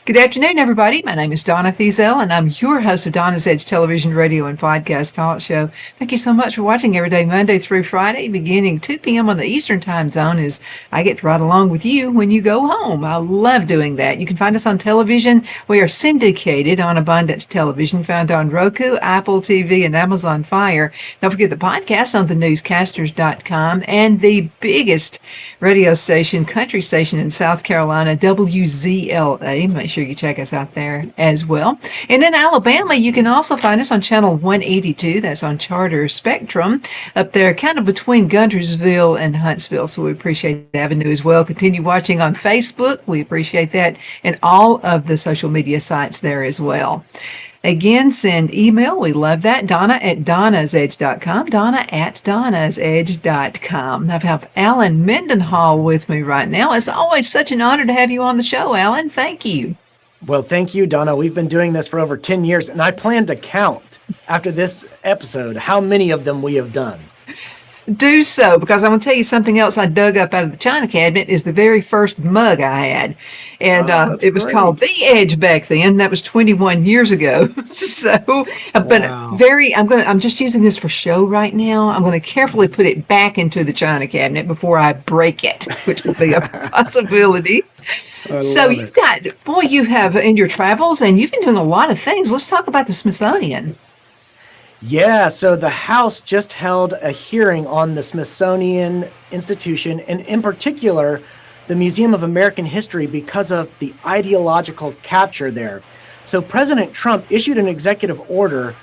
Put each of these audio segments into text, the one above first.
Good afternoon, everybody. My name is Donna Feazell, and I'm your host of Donna's Edge television, radio, and podcast talk show. Thank you so much for watching every day, Monday through Friday, beginning 2 p.m. on the Eastern Time Zone, as I get to ride along with you when you go home. I love doing that. You can find us on television. We are syndicated on Abundance Television, found on Roku, Apple TV, and Amazon Fire. Don't forget the podcast on thenewscasters.com and the biggest radio station, country station in South Carolina, WZLA. Make sure you check us out there as well. And in Alabama, you can also find us on channel 182. That's on Charter Spectrum up there, kind of between Guntersville and Huntsville. So we appreciate the avenue as well. Continue watching on Facebook. We appreciate that, and all of the social media sites there as well. Again, send email. We love that. Donna at donnasedge.com. Donna at donnasedge.com. I have Alan Mendenhall with me right now. It's always such an honor to have you on the show, Alan. Thank you. Well, thank you, Donna. We've been doing this for over 10 years, and I plan to count after this episode how many of them we have done. Do so, because I'm going to tell you something else I dug up out of the china cabinet is the very first mug I had. And it was called The Edge back then. That was 21 years ago. So, but Wow. I'm just using this for show right now. I'm going to carefully put it back into the china cabinet before I break it, which will be a possibility. So you have in your travels, and you've been doing a lot of things. Let's talk about the Smithsonian. Yeah, so the House just held a hearing on the Smithsonian Institution, and in particular, the Museum of American History, because of the ideological capture there. So President Trump issued an executive order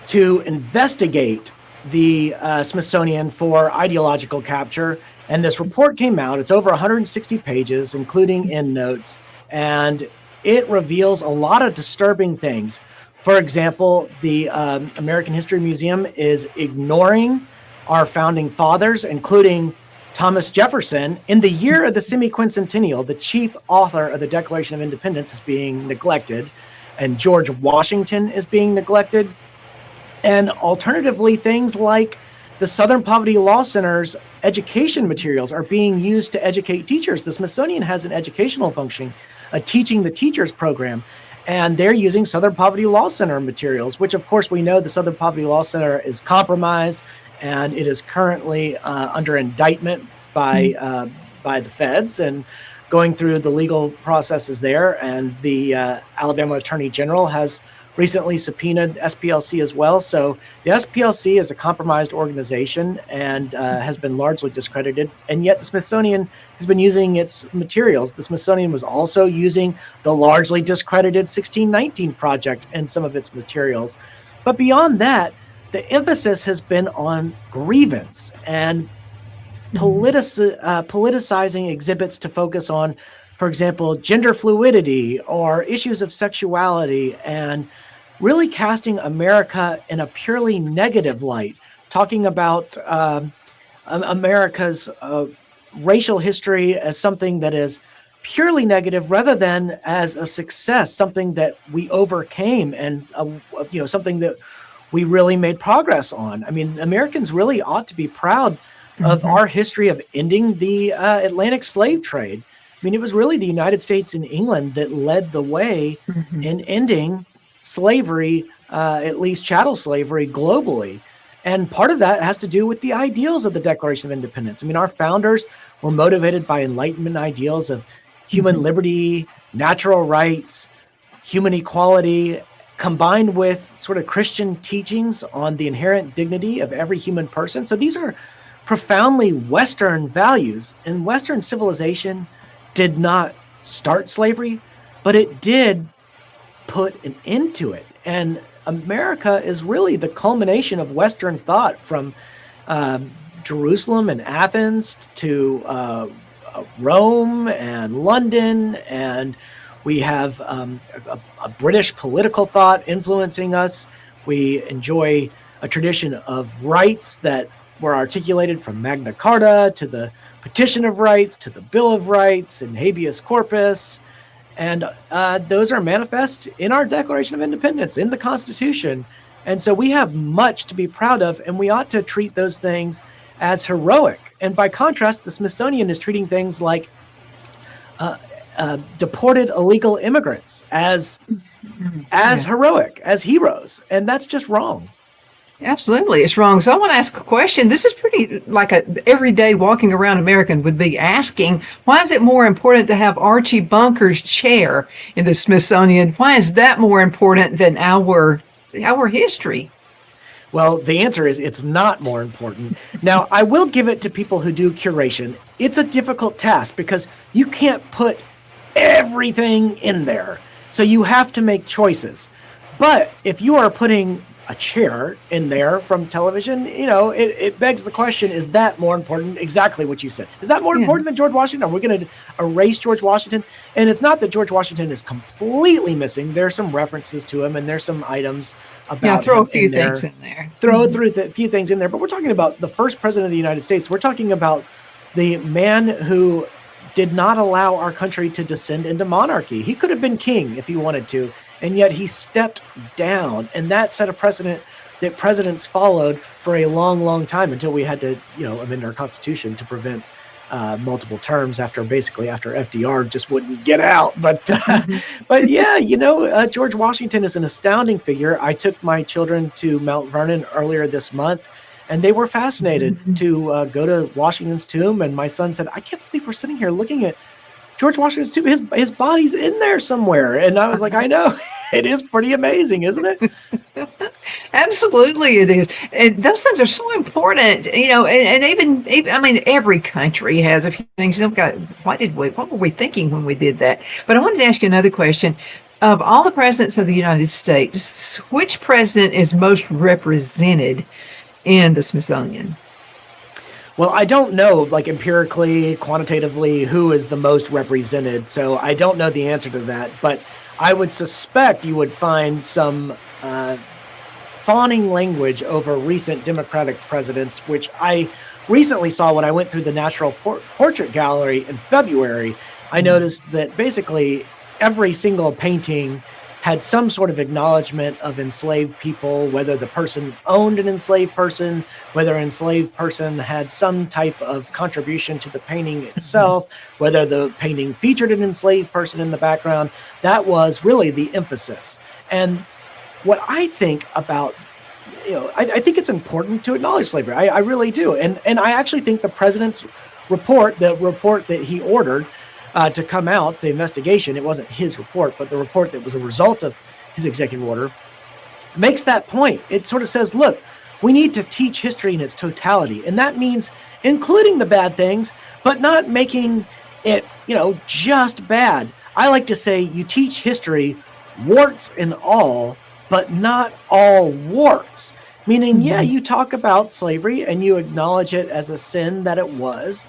to investigate the Smithsonian for ideological capture, and this report came out. It's over 160 pages, including endnotes, and it reveals a lot of disturbing things. For example, the American History Museum is ignoring our founding fathers, including Thomas Jefferson. In the year of the semi-quincentennial, the chief author of the Declaration of Independence is being neglected, and George Washington is being neglected. And alternatively, things like the Southern Poverty Law Center's education materials are being used to educate teachers. The Smithsonian has an educational function, a Teaching the Teachers program. And they're using Southern Poverty Law Center materials, which of course we know the Southern Poverty Law Center is compromised, and it is currently under indictment by the feds and going through the legal processes there. And the Alabama Attorney General has recently subpoenaed SPLC as well. So the SPLC is a compromised organization and has been largely discredited. And yet the Smithsonian has been using its materials. The Smithsonian was also using the largely discredited 1619 Project and some of its materials. But beyond that, the emphasis has been on grievance and politicizing exhibits to focus on, for example, gender fluidity or issues of sexuality, and really casting America in a purely negative light, talking about America's racial history as something that is purely negative rather than as a success, something that we overcame and something that we really made progress on. I mean, Americans really ought to be proud of our history of ending the Atlantic slave trade. I mean, it was really the United States and England that led the way in ending slavery, at least chattel slavery, globally. And part of that has to do with the ideals of the Declaration of Independence. I mean, our founders were motivated by Enlightenment ideals of human liberty, natural rights, human equality, combined with sort of Christian teachings on the inherent dignity of every human person. So these are profoundly Western values. And Western civilization did not start slavery, but it did put an end to it. And America is really the culmination of Western thought, from Jerusalem and Athens to Rome and London. And we have a British political thought influencing us. We enjoy a tradition of rights that were articulated from Magna Carta to the Petition of Rights to the Bill of Rights and habeas corpus. And those are manifest in our Declaration of Independence, in the Constitution. And so we have much to be proud of, and we ought to treat those things as heroic. And by contrast, the Smithsonian is treating things like deported illegal immigrants as Yeah. heroic, as heroes, and that's just wrong. Absolutely, it's wrong. So I want to ask a question. This is pretty like a everyday walking around American would be asking. Why is it more important to have Archie Bunker's chair in the Smithsonian? Why is that more important than our history? Well, the answer is it's not more important. Now, I will give it to people who do curation. It's a difficult task because you can't put everything in there. So you have to make choices. But if you are putting a chair in there from television, it begs the question, is that more important? Exactly what you said. Is that more important than George Washington? Are we going to erase George Washington? And it's not that George Washington is completely missing. There's some references to him and there's some items about Throw a him few in there. things in there. Throw a few things in there. But we're talking about the first president of the United States. We're talking about the man who did not allow our country to descend into monarchy. He could have been king if he wanted to, and yet he stepped down. And that set a precedent that presidents followed for a long, long time until we had to, amend our Constitution to prevent multiple terms after FDR just wouldn't get out. But George Washington is an astounding figure. I took my children to Mount Vernon earlier this month, and they were fascinated to go to Washington's tomb. And my son said, "I can't believe we're sitting here looking at George Washington's tomb. His body's in there somewhere." And I was like, "I know." It is pretty amazing, isn't it? Absolutely, it is. And those things are so important, and even I mean, every country has a few things. What were we thinking when we did that? But I wanted to ask you another question. Of all the presidents of the United States, which president is most represented in the Smithsonian? Well, I don't know, like empirically, quantitatively, who is the most represented. So I don't know the answer to that. But I would suspect you would find some fawning language over recent Democratic presidents, which I recently saw when I went through the National Portrait Gallery in February. I noticed that basically every single painting had some sort of acknowledgement of enslaved people, whether the person owned an enslaved person, whether an enslaved person had some type of contribution to the painting itself, whether the painting featured an enslaved person in the background. That was really the emphasis. And what I think about, I think it's important to acknowledge slavery. I really do. And I actually think the president's report, the report that he ordered to come out, the investigation, it wasn't his report, but the report that was a result of his executive order, makes that point. It sort of says, look, we need to teach history in its totality. And that means including the bad things, but not making it, just bad. I like to say you teach history, warts and all, but not all warts. Meaning, you talk about slavery and you acknowledge it as a sin that it was,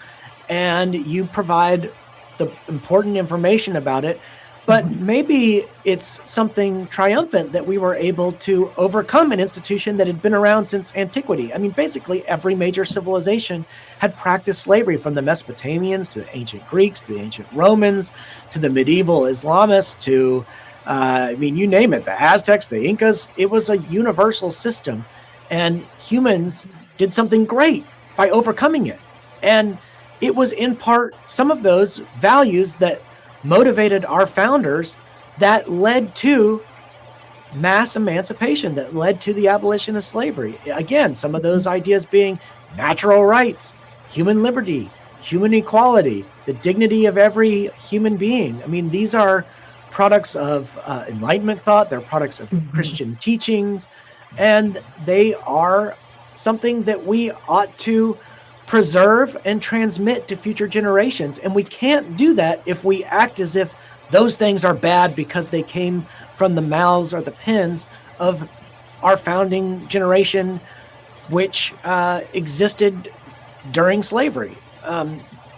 and you provide the important information about it, but maybe it's something triumphant that we were able to overcome an institution that had been around since antiquity. I mean, basically every major civilization had practiced slavery, from the Mesopotamians to the ancient Greeks to the ancient Romans to the medieval Islamists to you name it, the Aztecs, the Incas. It was a universal system, and humans did something great by overcoming it. And it was in part some of those values that motivated our founders that led to mass emancipation, that led to the abolition of slavery. Again, some of those ideas being natural rights, human liberty, human equality, the dignity of every human being. I mean, these are products of Enlightenment thought, they're products of Christian teachings, and they are something that we ought to preserve and transmit to future generations. And we can't do that if we act as if those things are bad because they came from the mouths or the pens of our founding generation, which existed during slavery.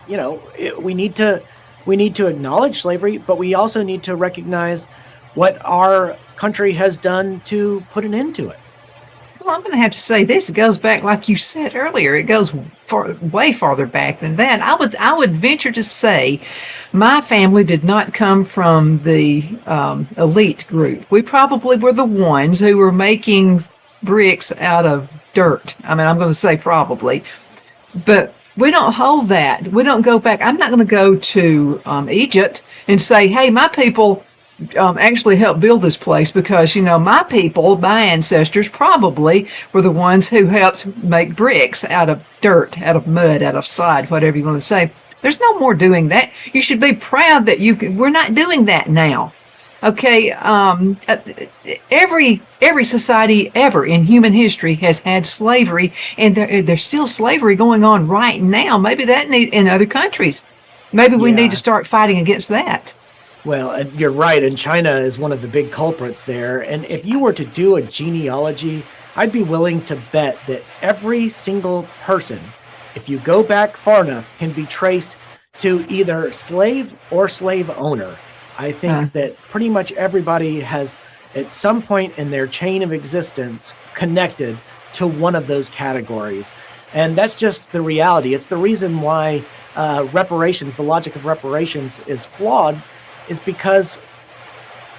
We need to acknowledge slavery, but we also need to recognize what our country has done to put an end to it. Well, I'm going to have to say this. It goes back, like you said earlier, it goes way farther back than that. I would venture to say my family did not come from the elite group. We probably were the ones who were making bricks out of dirt. I mean, I'm going to say probably. But we don't hold that. We don't go back. I'm not going to go to Egypt and say, hey, my people actually helped build this place because, my people, my ancestors probably were the ones who helped make bricks out of dirt, out of mud, out of sod, whatever you want to say. There's no more doing that. You should be proud that we're not doing that now. Okay, every society ever in human history has had slavery, and there's still slavery going on right now. Maybe in other countries. Maybe we need to start fighting against that. Well, you're right, and China is one of the big culprits there. And if you were to do a genealogy, I'd be willing to bet that every single person, if you go back far enough, can be traced to either slave or slave owner. I think that pretty much everybody has, at some point in their chain of existence, connected to one of those categories. And that's just the reality. It's the reason why reparations, the logic of reparations, is flawed, is because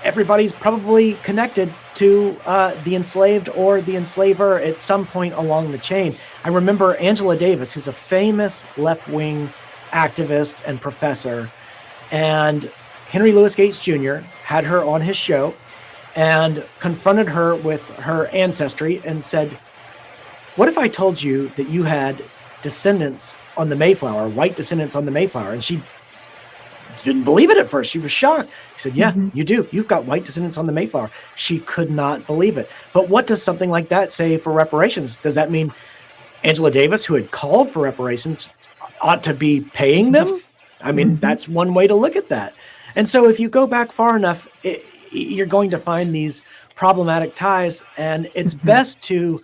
everybody's probably connected to the enslaved or the enslaver at some point along the chain. I remember Angela Davis, who's a famous left-wing activist and professor, and Henry Louis Gates Jr. had her on his show and confronted her with her ancestry and said, what if I told you that you had descendants on the Mayflower, white descendants on the Mayflower? And she didn't believe it at first. She was shocked. He said, yeah, you do. You've got white descendants on the Mayflower. She could not believe it. But what does something like that say for reparations? Does that mean Angela Davis, who had called for reparations, ought to be paying them? I mean, that's one way to look at that. And so if you go back far enough, you're going to find these problematic ties. And it's best to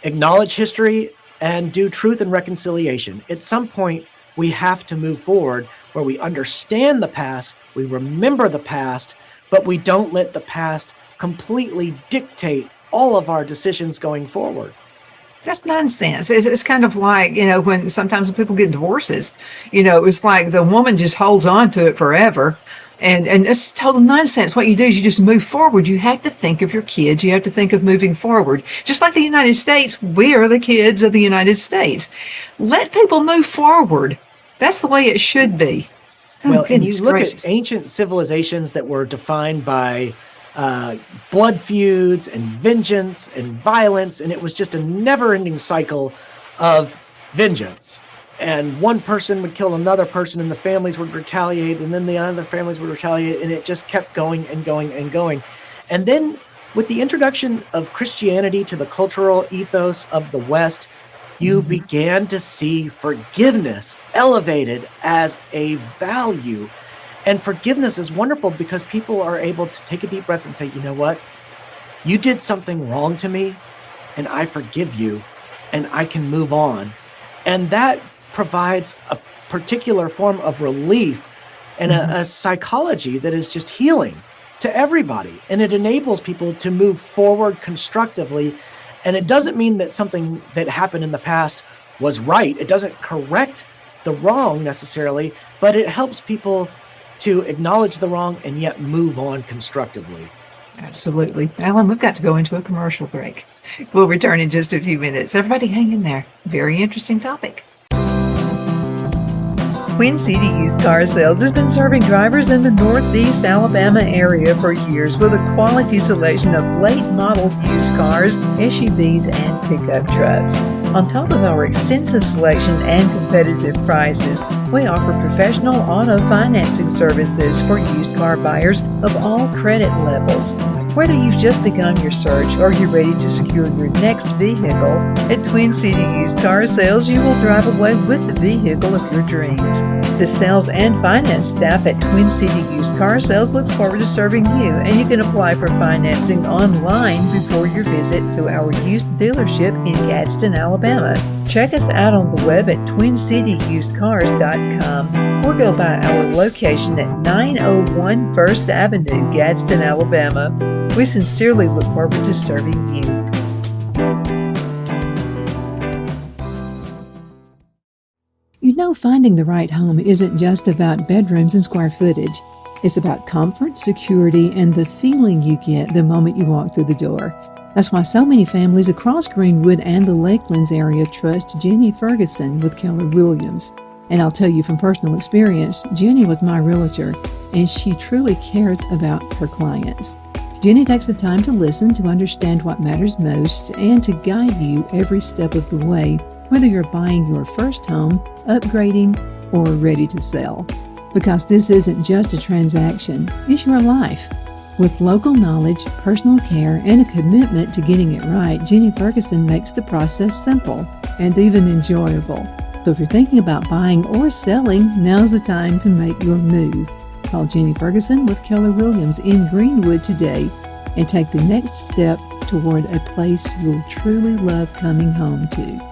acknowledge history and do truth and reconciliation. At some point, we have to move forward where we understand the past, we remember the past, but we don't let the past completely dictate all of our decisions going forward. That's nonsense. It's kind of like, when sometimes when people get divorces, it's like the woman just holds on to it forever. And it's total nonsense. What you do is you just move forward. You have to think of your kids. You have to think of moving forward. Just like the United States, we are the kids of the United States. Let people move forward. That's the way it should be. Well, and you look at ancient civilizations that were defined by blood feuds and vengeance and violence, and it was just a never-ending cycle of vengeance. And one person would kill another person, and the families would retaliate, and then the other families would retaliate, and it just kept going and going and going. And then with the introduction of Christianity to the cultural ethos of the West, you began to see forgiveness elevated as a value. And forgiveness is wonderful because people are able to take a deep breath and say, you know what? You did something wrong to me, and I forgive you, and I can move on. And that provides a particular form of relief and a psychology that is just healing to everybody. And it enables people to move forward constructively. And it doesn't mean that something that happened in the past was right. It doesn't correct the wrong necessarily, but it helps people to acknowledge the wrong and yet move on constructively. Absolutely. Alan, we've got to go into a commercial break. We'll return in just a few minutes. Everybody hang in there. Very interesting topic. Twin City Used Car Sales has been serving drivers in the Northeast Alabama area for years with a quality selection of late model used cars, SUVs, and pickup trucks. On top of our extensive selection and competitive prices, we offer professional auto financing services for used car buyers of all credit levels. Whether you've just begun your search or you're ready to secure your next vehicle, at Twin City Used Car Sales, you will drive away with the vehicle of your dreams. The sales and finance staff at Twin City Used Car Sales looks forward to serving you, and you can apply for financing online before your visit to our used dealership in Gadsden, Alabama. Check us out on the web at twincityusedcars.com or go by our location at 901 First Avenue, Gadsden, Alabama. We sincerely look forward to serving you. You know, finding the right home isn't just about bedrooms and square footage. It's about comfort, security, and the feeling you get the moment you walk through the door. That's why so many families across Greenwood and the Lakelands area trust Jenny Ferguson with Keller Williams. And I'll tell you from personal experience, Jenny was my realtor, and she truly cares about her clients. Jenny takes the time to listen, to understand what matters most, and to guide you every step of the way, whether you're buying your first home, upgrading, or ready to sell. Because this isn't just a transaction, it's your life. With local knowledge, personal care, and a commitment to getting it right, Jenny Ferguson makes the process simple and even enjoyable. So if you're thinking about buying or selling, now's the time to make your move. Call Jenny Ferguson with Keller Williams in Greenwood today and take the next step toward a place you'll truly love coming home to.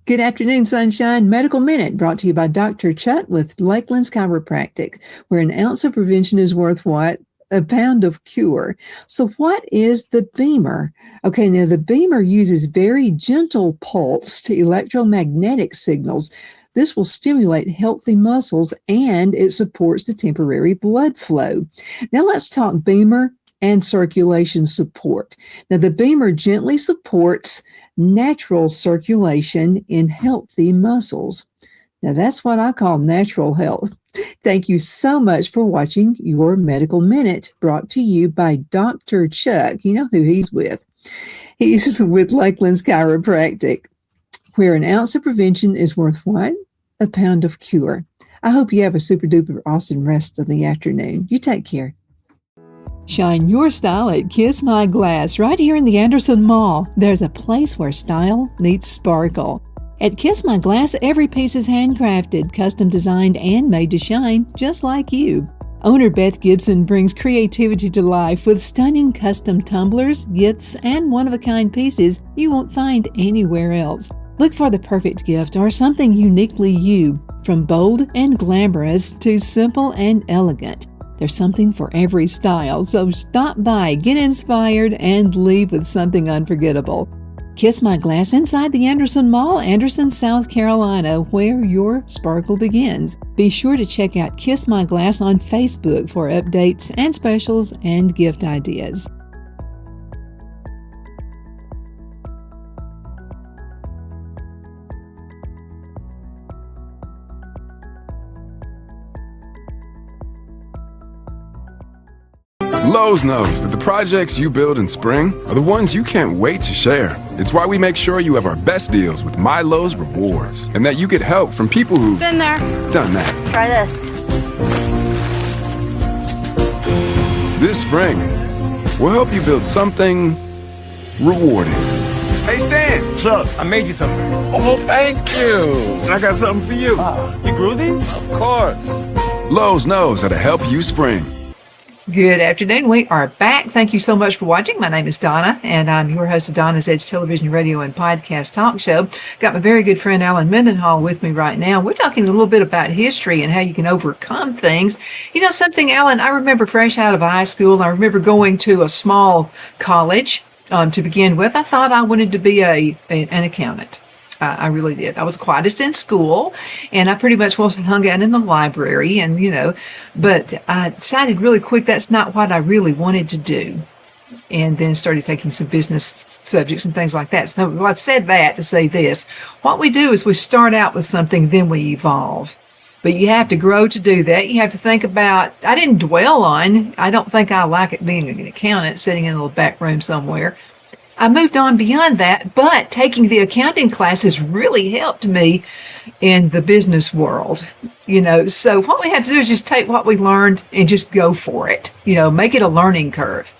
Good afternoon, Sunshine. Medical Minute brought to you by Dr. Chuck with Lakeland's Chiropractic, where an ounce of prevention is worth what? A pound of cure. So what is the Beamer? Okay, now the Beamer uses very gentle pulsed electromagnetic signals. This will stimulate healthy muscles and it supports the temporary blood flow. Now let's talk Beamer and circulation support. Now the Beamer gently supports natural circulation in healthy muscles. Now that's what I call natural health. Thank you so much for watching your Medical Minute, brought to you by Dr. Chuck. You know who he's with. He's with Lakeland's Chiropractic, where an ounce of prevention is worth what? A pound of cure. I hope you have a super duper awesome rest of the afternoon. You take care. Shine your style at Kiss My Glass right here in the Anderson Mall. There's a place where style meets sparkle. At Kiss My Glass, every piece is handcrafted, custom designed, and made to shine just like you. Owner Beth Gibson brings creativity to life with stunning custom tumblers, gifts, and one-of-a-kind pieces you won't find anywhere else. Look for the perfect gift or something uniquely you, from bold and glamorous to simple and elegant. There's something for every style, so stop by, get inspired, and leave with something unforgettable. Kiss My Glass inside the Anderson Mall, Anderson, South Carolina, where your sparkle begins. Be sure to check out Kiss My Glass on Facebook for updates and specials and gift ideas. Lowe's knows that the projects you build in spring are the ones you can't wait to share. It's why we make sure you have our best deals with My Lowe's Rewards, and that you get help from people who've been there, done that. Try this. This spring, we'll help you build something rewarding. Hey, Stan. What's up? I made you something. Oh, thank you. I got something for you. You grew these? Of course. Lowe's knows how to help you spring. Good afternoon. We are back. Thank you so much for watching. My name is Donna, and I'm your host of Donna's Edge television, radio, and podcast talk show. Got my very good friend Alan Mendenhall with me right now. We're talking a little bit about history and how you can overcome things. You know something, Alan? I remember fresh out of high school, I remember going to a small college to begin with. I thought I wanted to be an accountant. I really did. I was quietest in school, and I pretty much wasn't hung out in the library, and but I decided really quick that's not what I really wanted to do, and then started taking some business subjects and things like that. So I said that to say this: what we do is we start out with something, then we evolve. But you have to grow to do that. You have to think about, I didn't dwell on, I don't think I like it being an accountant sitting in a little back room somewhere. I moved on beyond that, but taking the accounting classes really helped me in the business world, So what we have to do is just take what we learned and just go for it, make it a learning curve.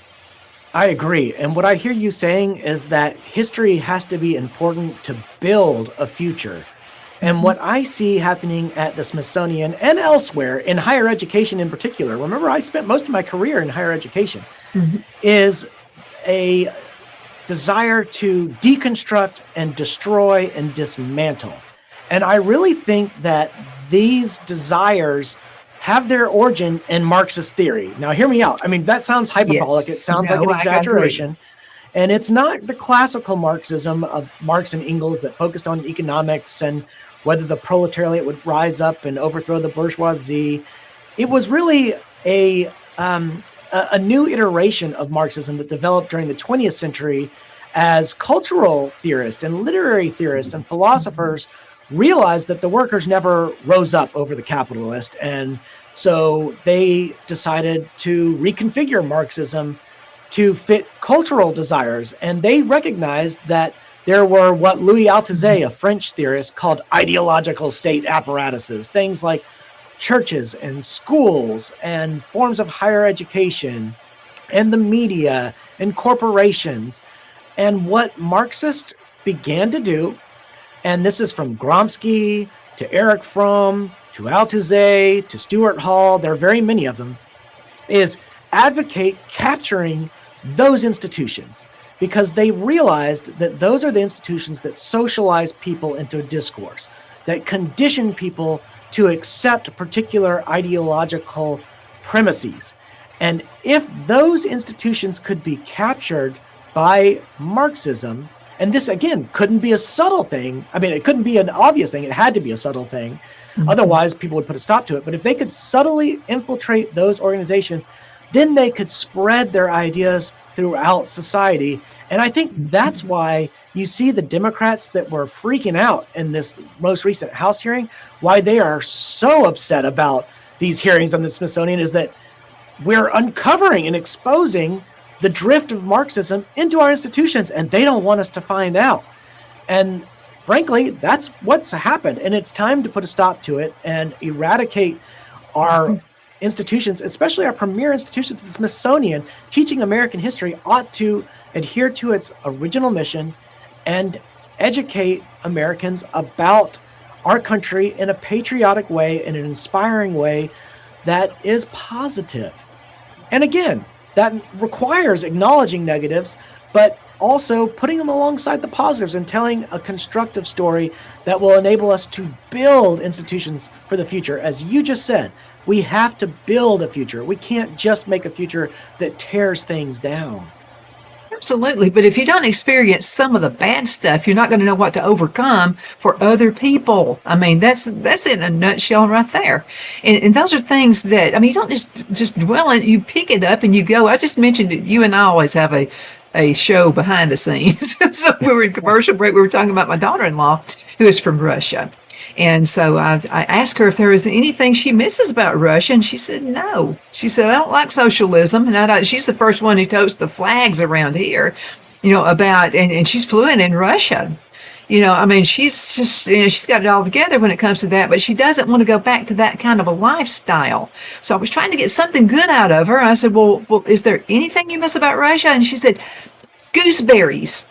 I agree. And what I hear you saying is that history has to be important to build a future. And what I see happening at the Smithsonian and elsewhere, in higher education in particular, remember I spent most of my career in higher education, is a desire to deconstruct and destroy and dismantle. And I really think that these desires have their origin in Marxist theory. Now, hear me out. I mean, that sounds hyperbolic. Yes. It sounds like an exaggeration. And it's not the classical Marxism of Marx and Engels that focused on economics and whether the proletariat would rise up and overthrow the bourgeoisie. It was really a new iteration of Marxism that developed during the 20th century as cultural theorists and literary theorists and philosophers realized that the workers never rose up over the capitalist. And so they decided to reconfigure Marxism to fit cultural desires. And they recognized that there were what Louis Althusser, a French theorist, called ideological state apparatuses, things like churches and schools and forms of higher education and the media and corporations. And what Marxists began to do, and this is from Gramsci to Erich Fromm to Althusser to Stuart Hall, there are very many of them, is advocate capturing those institutions, because they realized that those are the institutions that socialize people into a discourse, that condition people to accept particular ideological premises. And if those institutions could be captured by Marxism, and this, again, couldn't be a subtle thing. I mean, it couldn't be an obvious thing. It had to be a subtle thing. Otherwise, people would put a stop to it. But if they could subtly infiltrate those organizations, then they could spread their ideas throughout society. And I think that's why you see the Democrats that were freaking out in this most recent House hearing, why they are so upset about these hearings on the Smithsonian, is that we're uncovering and exposing the drift of Marxism into our institutions, and they don't want us to find out. And frankly, that's what's happened. And it's time to put a stop to it and eradicate our institutions, especially our premier institutions. The Smithsonian, teaching American history, ought to adhere to its original mission and educate Americans about our country in a patriotic way, in an inspiring way that is positive. And again, that requires acknowledging negatives, but also putting them alongside the positives and telling a constructive story that will enable us to build institutions for the future. As you just said, we have to build a future. We can't just make a future that tears things down. Absolutely. But if you don't experience some of the bad stuff, you're not going to know what to overcome for other people. I mean, that's in a nutshell right there. And those are things that, I mean, you don't just dwell in it. You pick it up and you go. I just mentioned that you and I always have a show behind the scenes. So we were in commercial break. We were talking about my daughter-in-law, who is from Russia. And so I asked her if there was anything she misses about Russia, and she said no. She said, I don't like socialism, and she's the first one who totes the flags around here, and she's fluent in Russian. I mean, she's just, she's got it all together when it comes to that, but she doesn't want to go back to that kind of a lifestyle. So I was trying to get something good out of her. I said, well, is there anything you miss about Russia? And she said, gooseberries.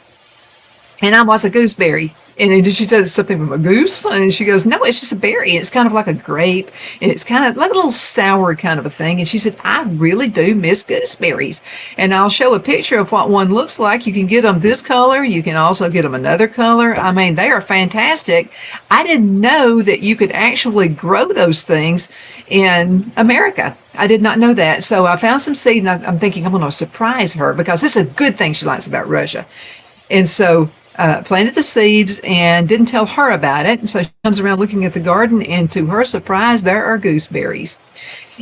And I was a gooseberry. And then she said something from a goose, and she goes, no, it's just a berry. It's kind of like a grape, and it's kind of like a little sour kind of a thing. And she said, I really do miss gooseberries. And I'll show a picture of what one looks like. You can get them this color. You can also get them another color. I mean, they are fantastic. I didn't know that you could actually grow those things in America. I did not know that. So I found some seeds, and I'm thinking I'm going to surprise her, because this is a good thing she likes about Russia. And so planted the seeds and didn't tell her about it. And so she comes around looking at the garden, and to her surprise, there are gooseberries.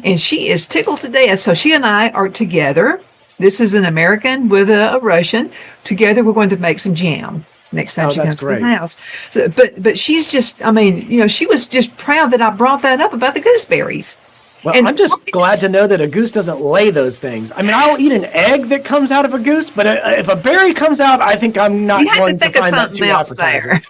And she is tickled to death. So she and I are together. This is an American with a Russian. Together, we're going to make some jam next time she comes to the house. So, but she's just, I mean, she was just proud that I brought that up about the gooseberries. Well, and I'm just glad to know that a goose doesn't lay those things. I mean, I'll eat an egg that comes out of a goose, but if a berry comes out, I think I'm not going to find that too appetizing.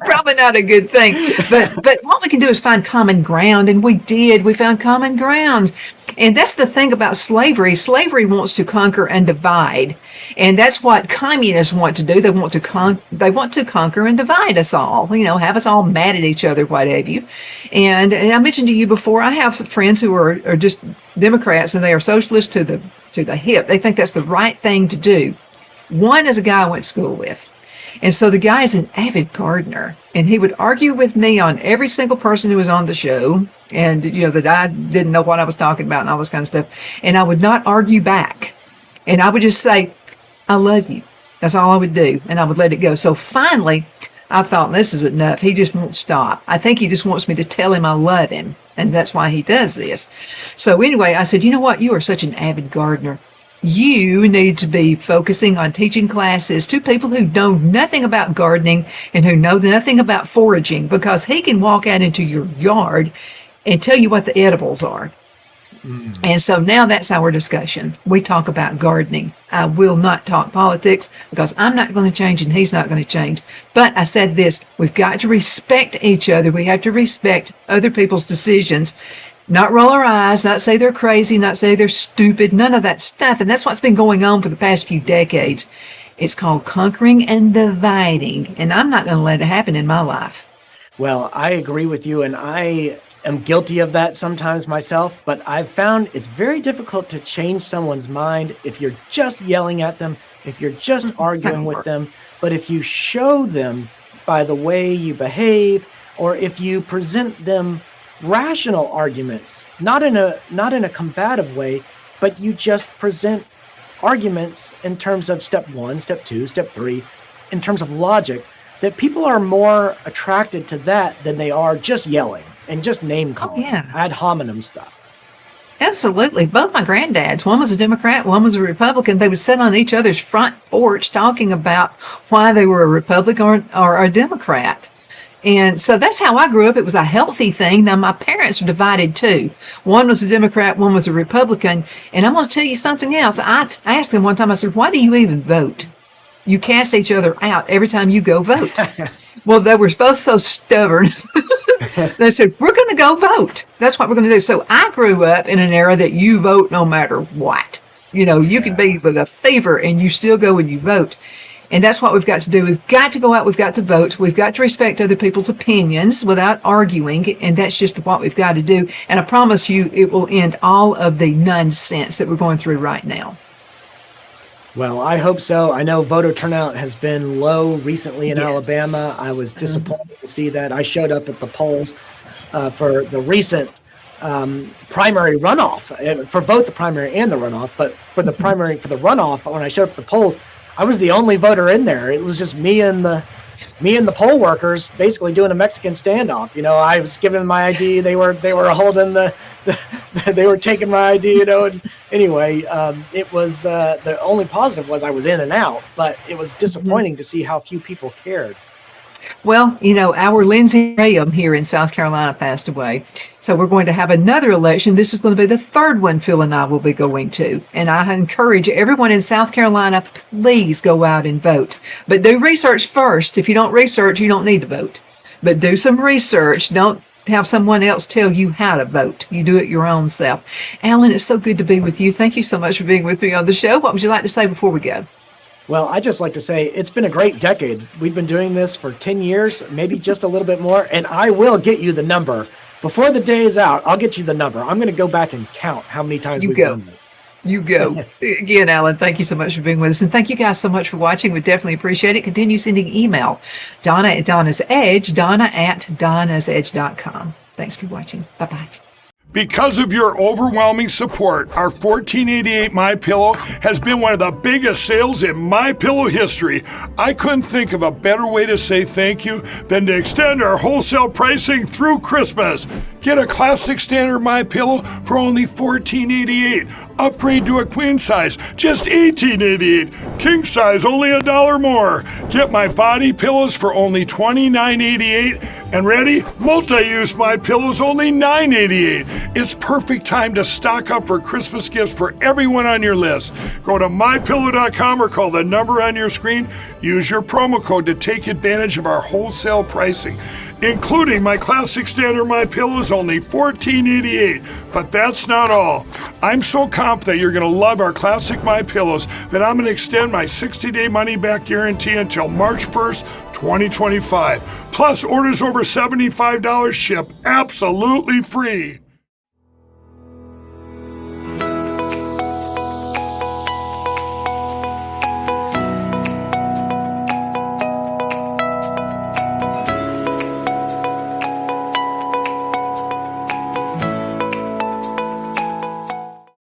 Probably not a good thing. But what we can do is find common ground, and we did. We found common ground. And that's the thing about slavery. Slavery wants to conquer and divide. And that's what communists want to do. They want to conquer and divide us all, have us all mad at each other, what have you. And I mentioned to you before, I have friends who are just Democrats, and they are socialists to the hip. They think that's the right thing to do. One is a guy I went to school with. And so the guy is an avid gardener, and he would argue with me on every single person who was on the show, and that I didn't know what I was talking about and all this kind of stuff. And I would not argue back. And I would just say, I love you. That's all I would do. And I would let it go. So finally, I thought, this is enough. He just won't stop. I think he just wants me to tell him I love him. And that's why he does this. So anyway, I said, you know what? You are such an avid gardener. You need to be focusing on teaching classes to people who know nothing about gardening and who know nothing about foraging, because he can walk out into your yard and tell you what the edibles are. And so now that's our discussion. We talk about gardening. I will not talk politics because I'm not going to change and he's not going to change. But I said this, we've got to respect each other. We have to respect other people's decisions, not roll our eyes, not say they're crazy, not say they're stupid, none of that stuff. And that's what's been going on for the past few decades. It's called conquering and dividing. And I'm not going to let it happen in my life. Well, I agree with you, and I am guilty of that sometimes myself, but I've found it's very difficult to change someone's mind if you're just yelling at them, if you're just arguing with them. But if you show them by the way you behave, or if you present them rational arguments, not in a combative way, but you just present arguments in terms of step 1, step 2, step 3, in terms of logic, that people are more attracted to that than they are just yelling and just name calling, ad hominem stuff. Absolutely. Both my granddads, one was a Democrat, one was a Republican, they would sit on each other's front porch talking about why they were a Republican or a Democrat. And so that's how I grew up. It was a healthy thing. Now, my parents were divided too. One was a Democrat, one was a Republican. And I'm going to tell you something else. I asked them one time, I said, why do you even vote? You cast each other out every time you go vote. Well, they were both so stubborn. They said, we're going to go vote. That's what we're going to do. So I grew up in an era that you vote no matter what. You know, you can be with a fever and you still go and you vote. And that's what we've got to do. We've got to go out. We've got to vote. We've got to respect other people's opinions without arguing. And that's just what we've got to do. And I promise you, it will end all of the nonsense that we're going through right now. Well, I hope so. I know voter turnout has been low recently in Alabama. I was disappointed to see that. I showed up at the polls for the recent primary runoff, for both the primary and the runoff. But for the primary, for the runoff, when I showed up at the polls, I was the only voter in there. It was just me and the poll workers basically doing a Mexican standoff. You know, I was giving them my ID. They were holding they were taking my ID, you know. And anyway, it was the only positive was I was in and out, but it was disappointing to see how few people cared. Well, you know, our Lindsey Graham here in South Carolina passed away. So we're going to have another election. This is going to be the third one Phil and I will be going to. And I encourage everyone in South Carolina, please go out and vote. But do research first. If you don't research, you don't need to vote. But do some research. Don't have someone else tell you how to vote. You do it your own self. Alan, it's so good to be with you. Thank you so much for being with me on the show. What would you like to say before we go? Well, I just like to say it's been a great decade. We've been doing this for 10 years, maybe just a little bit more, and I will get you the number. Before the day is out, I'll get you the number. I'm going to go back and count how many times we've done this. You go. Again, Alan, thank you so much for being with us. And thank you guys so much for watching. We definitely appreciate it. Continue sending email. Donna at Donna's Edge, Donna at donnasedge.com. Thanks for watching. Bye-bye. Because of your overwhelming support, our 1488 MyPillow has been one of the biggest sales in MyPillow history. I couldn't think of a better way to say thank you than to extend our wholesale pricing through Christmas. Get a classic standard MyPillow for only $14.88. Upgrade to a queen size, just $18.88. King size, only $1 more. Get my body pillows for only $29.88. And ready? Multi-use MyPillows, only $9.88. It's perfect time to stock up for Christmas gifts for everyone on your list. Go to MyPillow.com or call the number on your screen. Use your promo code to take advantage of our wholesale pricing. Including my classic standard MyPillows, only $14.88. But that's not all. I'm so confident you're going to love our classic MyPillows that I'm going to extend my 60-day money-back guarantee until March 1st, 2025. Plus, orders over $75 ship absolutely free.